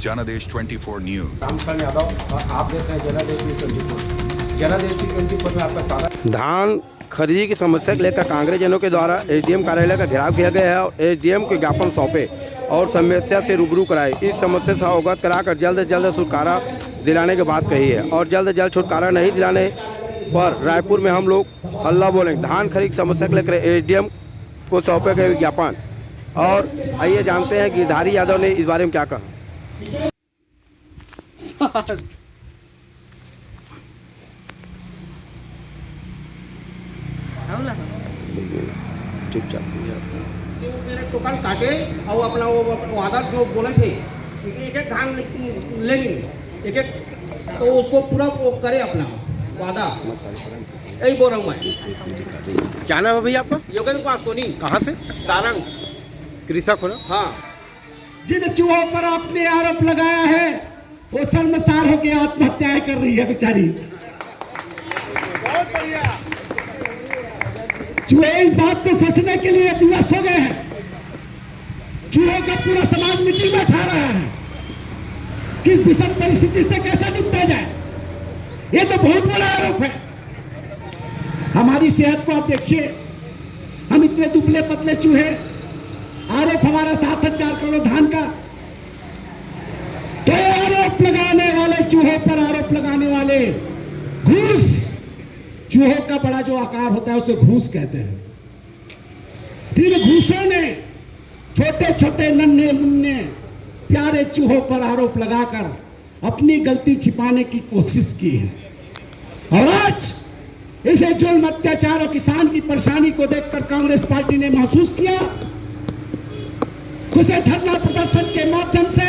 जनादेश 24 न्यूज। रामचंद्र यादव और आप देख रहे हैं जनादेश 24। जनादेश 24 में आपका स्वागत। धान खरीदी की समस्या को लेकर कांग्रेसजनों के द्वारा एसडीएम कार्यालय का घेराव किया गया है और एसडीएम को ज्ञापन सौंपे और समस्या से रूबरू कराए। इस समस्या से अवगत कराकर जल्द से जल्द छुटकारा दिलाने की बात कही है और जल्द से जल्द छुटकारा नहीं दिलाने पर रायपुर में हम लोग हल्ला बोलेंगे। धान खरीद समस्या को लेकर एसडीएम को सौंपे गए विज्ञापन। और आइए जानते हैं गिरधारी यादव ने इस बारे में क्या कहा। चुपचाप मेरे टोकन काटे और अपना वो वादा जो बोले थे एक एक धान लेंगे एक एक, तो उसको पूरा वो करे अपना वादा। यही बोल रहा हूँ मैं। क्या नाम है भैया आपका? योगेंद्र पास सोनी। कहाँ से? सारंग। कृषक हो ना? हाँ। जिन चूहों पर आपने आरोप लगाया है वो शर्मसार होकर आत्महत्याएं कर रही है बेचारी। चूहे इस बात को सोचने के लिए विवश हो गए हैं। चूहों का पूरा समाज मिट्टी में ठा रहा है। किस विषम परिस्थिति से कैसे निपटा जाए, ये तो बहुत बड़ा आरोप है। हमारी सेहत को आप देखिए, हम इतने दुबले पतले चूहे, आरोप हमारा 7,000 करोड़ धान का। तो आरोप लगाने वाले चूहों पर आरोप लगाने वाले घूस, चूहों का बड़ा जो आकार होता है उसे घूस कहते हैं। फिर घूसों ने छोटे छोटे नन्हे मुन्ने प्यारे चूहों पर आरोप लगाकर अपनी गलती छिपाने की कोशिश की है। और आज इसे जुल्म, अत्याचार और किसान की परेशानी को देखकर कांग्रेस पार्टी ने महसूस किया उसे धरना प्रदर्शन के माध्यम से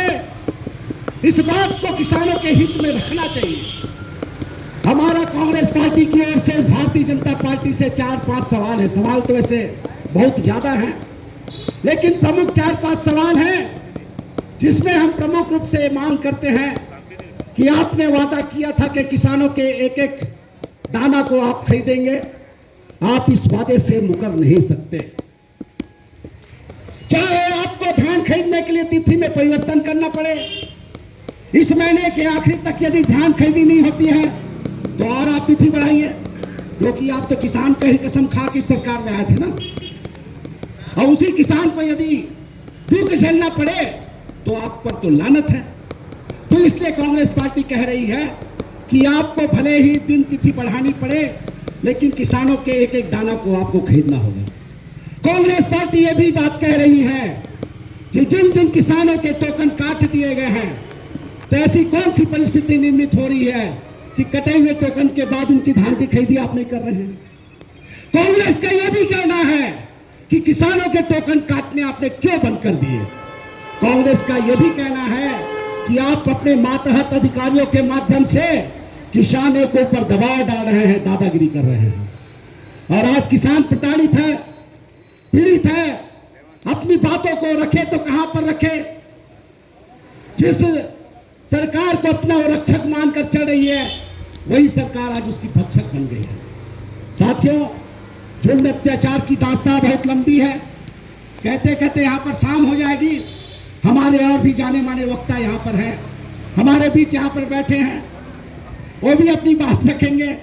इस बात को किसानों के हित में रखना चाहिए। हमारा कांग्रेस पार्टी की ओर से इस भारतीय जनता पार्टी से 4-5 सवाल है। सवाल तो वैसे बहुत ज्यादा हैं, लेकिन प्रमुख 4-5 सवाल हैं जिसमें हम प्रमुख रूप से मांग करते हैं कि आपने वादा किया था कि किसानों के एक एक दाना को आप खरीदेंगे। आप इस वादे से मुकर नहीं सकते। चाहे आपको धान खरीदने के लिए तिथि में परिवर्तन करना पड़े, इस महीने के आखिरी तक यदि धान खरीदी नहीं होती है तो और आप तिथि बढ़ाइए, क्योंकि आप तो किसान का ही कसम खा के सरकार में आए थे ना। और उसी किसान को यदि दुख झेलना पड़े तो आप पर तो लानत है। तो इसलिए कांग्रेस पार्टी कह रही है कि आपको भले ही दिन तिथि बढ़ानी पड़े, लेकिन किसानों के एक एक दाना को आपको खरीदना होगा। कांग्रेस पार्टी यह भी बात कह रही है कि जिन जिन किसानों के टोकन काट दिए गए हैं, तो ऐसी कौन सी परिस्थिति निर्मित हो रही है कि कटे हुए टोकन के बाद उनकी धान की खरीदी आप नहीं कर रहे हैं। कांग्रेस का यह भी कहना है कि किसानों के टोकन काटने आपने क्यों बंद कर दिए। कांग्रेस का यह भी कहना है कि आप अपने मातहत अधिकारियों के माध्यम से किसानों के ऊपर दबाव डाल रहे हैं, दादागिरी कर रहे हैं। और आज किसान प्रताड़ित है, पीड़ित है। अपनी बातों को रखे तो कहां पर रखे। जिस सरकार को अपना रक्षक मानकर चल रही है, वही सरकार आज उसकी भक्षक बन गई है। साथियों, जुल्म अत्याचार की दास्तां बहुत लंबी है। कहते कहते यहाँ पर शाम हो जाएगी। हमारे और भी जाने माने वक्ता यहाँ पर हैं, हमारे बीच यहाँ पर बैठे हैं, वो भी अपनी बात रखेंगे।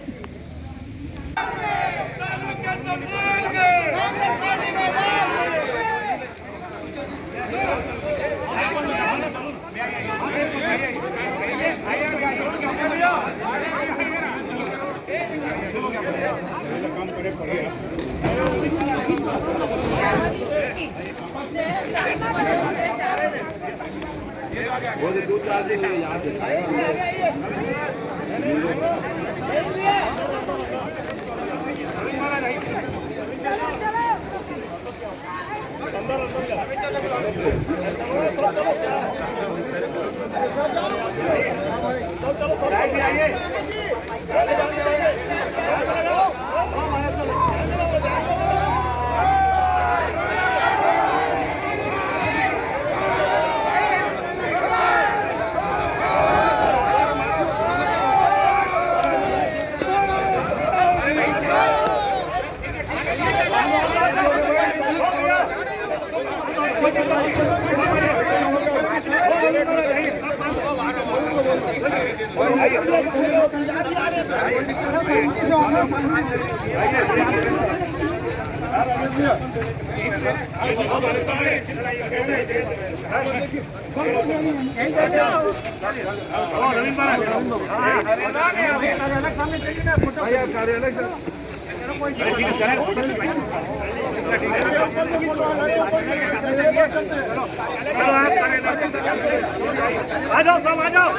आ जाओ सब आ जाओ।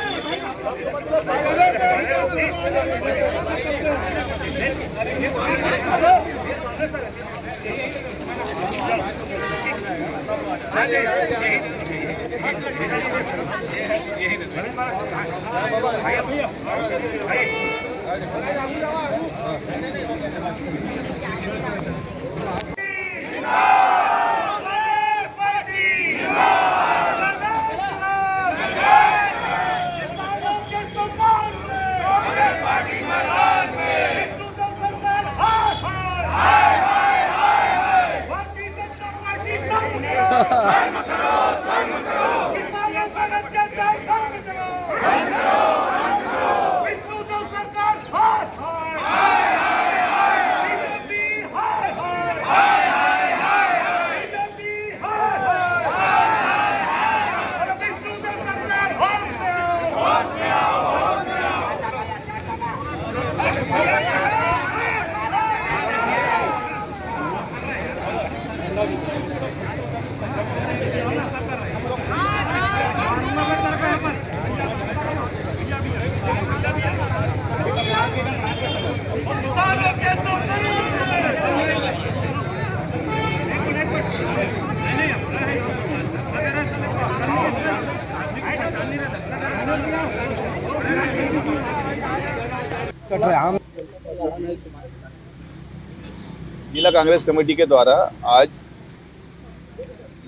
जिला कांग्रेस कमेटी के द्वारा आज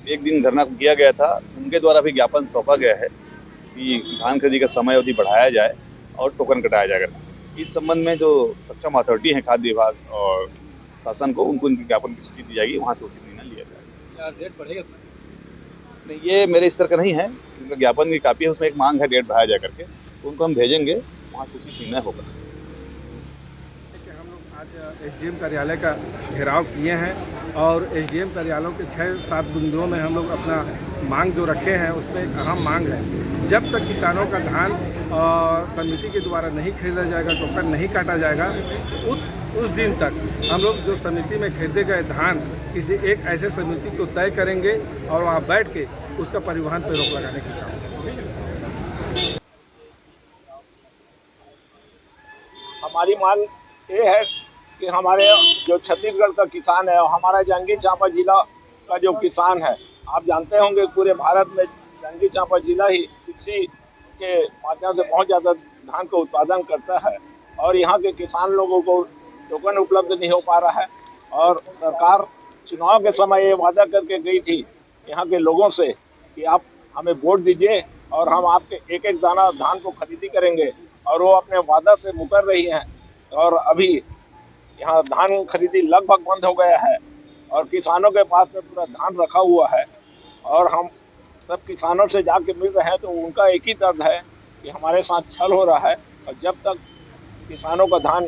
एक दिन धरना किया गया था। उनके द्वारा भी ज्ञापन सौंपा गया है कि धान खरीदी का समय अवधि बढ़ाया जाए और टोकन कटाया जाएगा। इस संबंध में जो सक्षम अथॉरिटी है खाद्य विभाग और शासन को, उनको इनके ज्ञापन की सूची दी जाएगी, वहाँ से उचित निर्णय लिया जाएगा। रेट बढ़ेगा? नहीं, ये मेरे स्तर का नहीं है। उनका ज्ञापन की कापी है, उसमें एक मांग है डेट बढ़ाया जा करके, तो उनको हम भेजेंगे, वहाँ से उचित निर्णय होगा। एसडीएम कार्यालय का घेराव किए हैं और एसडीएम कार्यालयों के 6-7 बिंदुओं में हम लोग अपना मांग जो रखे हैं उसमें एक अहम मांग है, जब तक किसानों का धान समिति के द्वारा नहीं खरीदा जाएगा, टोकन नहीं काटा जाएगा, उस दिन तक हम लोग जो समिति में खरीदे गए धान किसी एक ऐसे समिति को तय करेंगे और वहाँ बैठ के उसका परिवहन पर रोक लगाने की काम करेंगे। हमारी मांग ये है कि हमारे जो छत्तीसगढ़ का किसान है और हमारा जांजगीर चांपा जिला का जो किसान है, आप जानते होंगे पूरे भारत में जांजगीर चांपा जिला ही कृषि के माध्यम से बहुत ज़्यादा धान का उत्पादन करता है और यहाँ के किसान लोगों को टोकन उपलब्ध नहीं हो पा रहा है। और सरकार चुनाव के समय ये वादा करके गई थी यहाँ के लोगों से कि आप हमें वोट दीजिए और हम आपके एक एक दाना धान को खरीदी करेंगे, और वो अपने वादा से मुकर रही हैं। और अभी यहाँ धान खरीदी लगभग बंद हो गया है और किसानों के पास में पूरा धान रखा हुआ है और हम सब किसानों से जाके मिल रहे हैं तो उनका एक ही दर्द है कि हमारे साथ छल हो रहा है। और जब तक किसानों का धान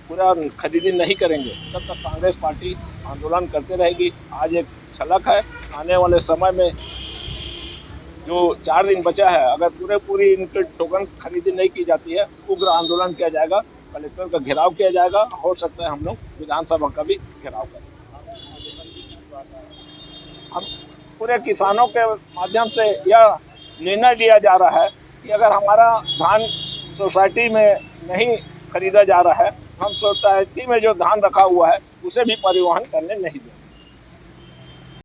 पूरा खरीदी नहीं करेंगे तब तक कांग्रेस पार्टी आंदोलन करते रहेगी। आज एक झलक है, आने वाले समय में जो 4 दिन बचा है, अगर पूरी इनके टोकन खरीदी नहीं की जाती है, उग्र आंदोलन किया जाएगा, कलेक्टर का घेराव किया जाएगा, हो सकता है हम लोग विधानसभा का भी घेराव करें। हम पूरे किसानों के माध्यम से यह निर्णय लिया जा रहा है कि अगर हमारा धान सोसाइटी में नहीं खरीदा जा रहा है, हम सोसाइटी में जो धान रखा हुआ है उसे भी परिवहन करने नहीं देंगे।